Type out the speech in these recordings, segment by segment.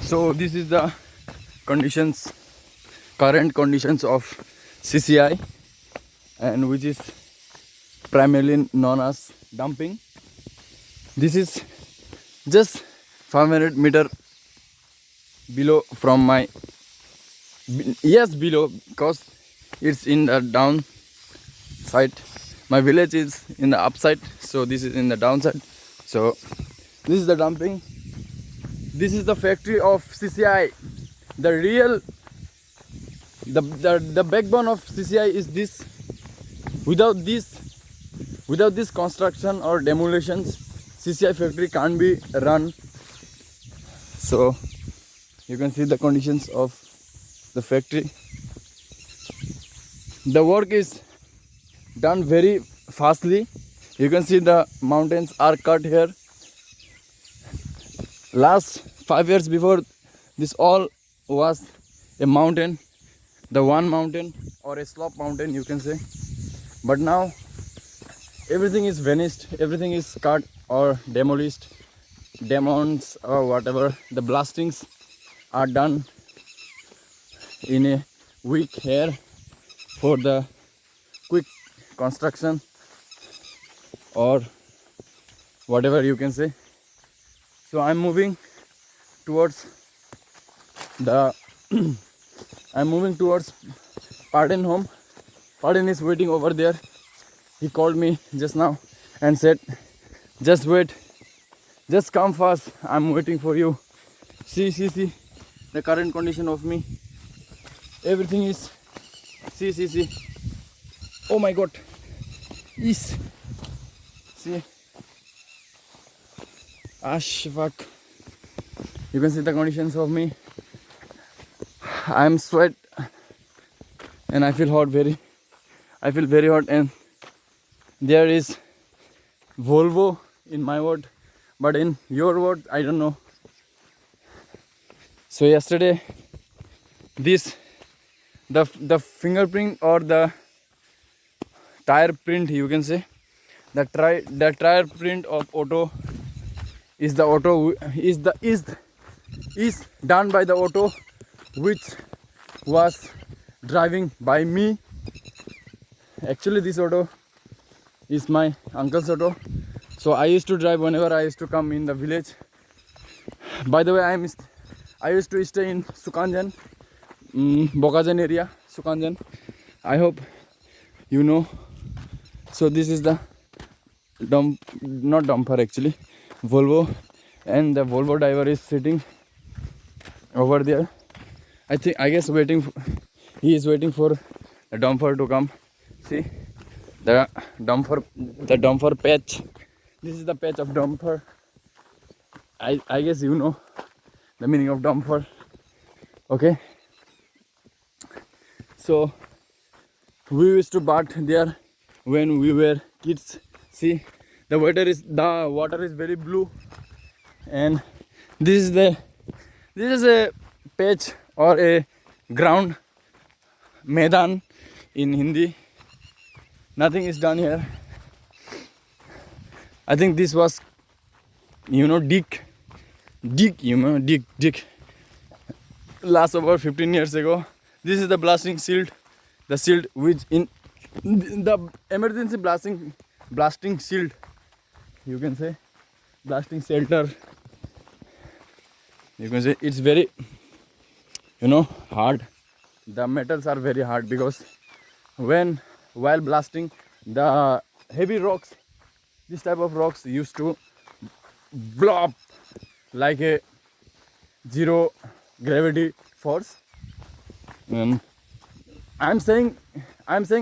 So this is the conditions, current conditions of CCI, and which is primarily known as dumping. This is just 500 meter below from my, yes, below, because it's in the down side. My village is in the upside, so this is in the downside. So this is the dumping. This is the factory of CCI. The real, the backbone of CCI is this. Without this construction or demolitions, CCI factory can't be run. So you can see the conditions of the factory. The work is done very fastly. You can see the mountains are cut here. Last 5 years before, this all was a mountain, the one mountain or a slope mountain, you can say. But now everything is vanished, everything is cut or demolished, demons or whatever. The blastings are done in a week here for the quick construction or whatever you can say. So I'm moving towards the I'm moving towards Pardon home. Pardon is waiting over there. He called me just now and said, just wait, just come fast, I'm waiting for you. See the current condition of me. Everything is, see. Oh my god. Is, see. Ash, fuck. You can see the conditions of me. I'm sweat and I feel hot, I feel very hot, and there is Volvo in my word, but in your word I don't know. So yesterday this the fingerprint or the tire print, you can say, the tire print of auto is done by the auto which was driving by me. Actually this auto is my uncle's auto, so I used to drive whenever I used to come in the village. By the way, I used to stay in Sukanjan, Bokajan area, Sukanjan. I hope you know. So this is the not dumper actually, Volvo, and the Volvo driver is sitting over there. I guess he is waiting for the dumper to come. See the dumper patch. This is the patch of dumper. I guess you know the meaning of dumper. Okay. So we used to bath there when we were kids. See, the water is very blue, and this is a patch or a ground, Maidan in Hindi. Nothing is done here. I think this was, dig, last over 15 years ago. This is the blasting shield, the shield which in the emergency blasting shield, you can say, blasting shelter. You can say it's very, hard. The metals are very hard because while blasting, the heavy rocks, this type of rocks used to blow up like a zero gravity force. And I'm saying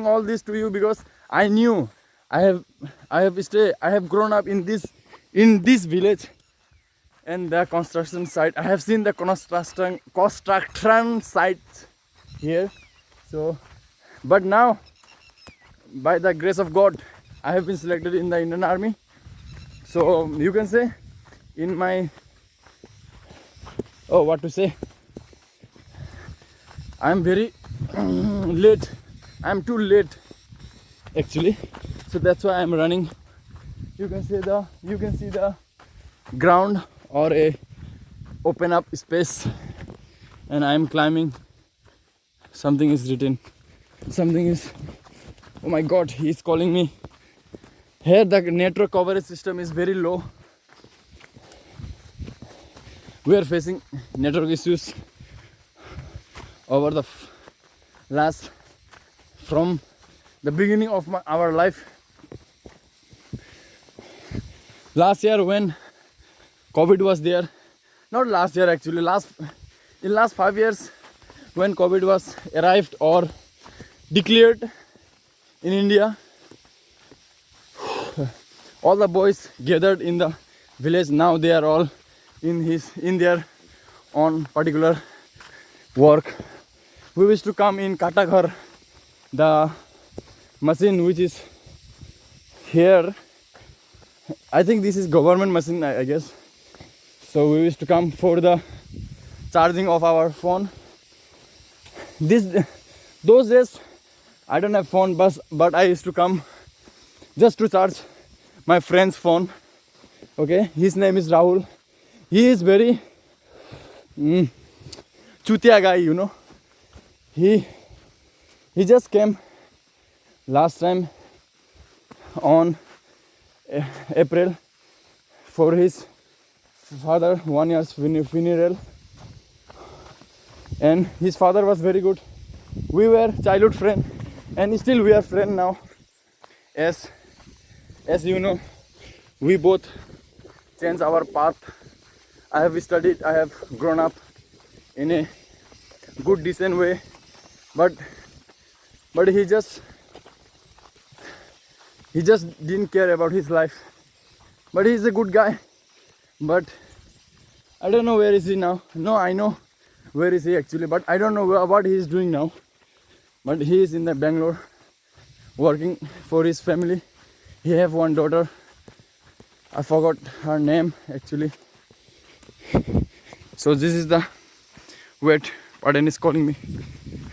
all this to you because I knew I have grown up in this village and the construction site. I have seen the construction sites here. So, but now, by the grace of God, I have been selected in the Indian Army. So you can say in my, what to say, I'm very late. I'm too late actually, so that's why I'm running. You can see the ground or a open up space and I am climbing. Something is written. Something is. Oh my god, he is calling me. Here the network coverage system is very low. We are facing network issues over the last from the beginning of our life. Last year when COVID was there, not last year actually, in last 5 years when COVID was arrived or declared in India, all the boys gathered in the village. Now they are all in their own particular work. We wish to come in Kataghar, the machine which is here. I think this is government machine, I guess. So we wish to come for the charging of our phone. Those days I don't have phone, but I used to come just to charge my friend's phone. Okay, his name is Rahul. He is very chutia guy, you know. He just came last time on April for his father 1 year's funeral, and his father was very good. We were childhood friend and still we are friend now. As you know, we both changed our path. I have studied, I have grown up in a good decent way, but he just didn't care about his life. But he's a good guy, but I don't know where is he now. No, I know where is he actually, but I don't know what he is doing now. But he is in the Bangalore working for his family. He have one daughter. I forgot her name actually. So this is the wait, Pardon is calling me.